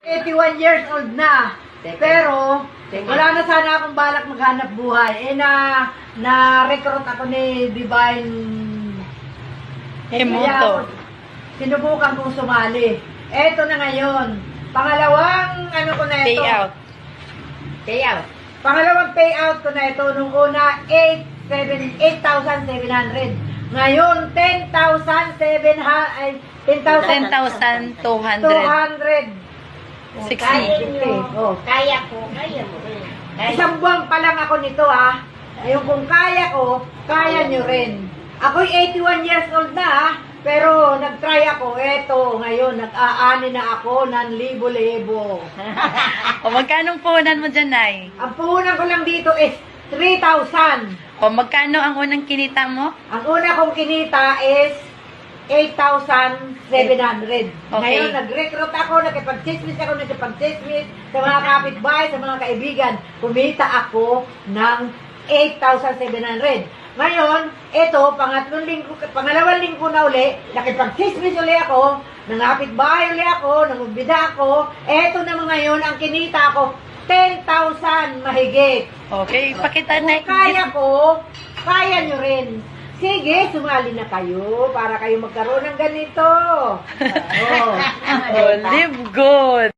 81 years old na. Pero, wala na sana akong balak maghanap buhay. Na-recruit ako ni Divine. Hemoto. Sinubukan kong sumali. Eto na ngayon. Pangalawang ko na ito. Payout. Pangalawang payout ko na ito. Nung una, 8,700. Ngayon, 10,200. 10,200. 60. Kaya ko, kaya mo. Isang buwan pa lang ako nito Yung kung kaya ko, kaya nyo rin. Ako'y 81 years old na pero nag-try ako. Eto, ngayon, nag-aani na ako ng libo-libo. O magkano puhunan mo dyan, Nay? Ang puhunan ko lang dito is 3,000. O magkano ang unang kinita mo? Ang una kong kinita is 8,700. Ngayon, nag-recruit ako, nakipag-chismis sa mga kapitbahay, sa mga kaibigan. Kumita ako ng 8,700. Ngayon, ito, pangalawang linggo na uli, nakipag-chismis uli ako, nangapit-bahay uli ako, nangumbida ako. Ito naman ngayon, ang kinita ko, 10,000 mahigit. Okay, pakita na. Kung kaya ko, kaya nyo rin. Sige, sumali na kayo para kayo magkaroon ng ganito. Live good.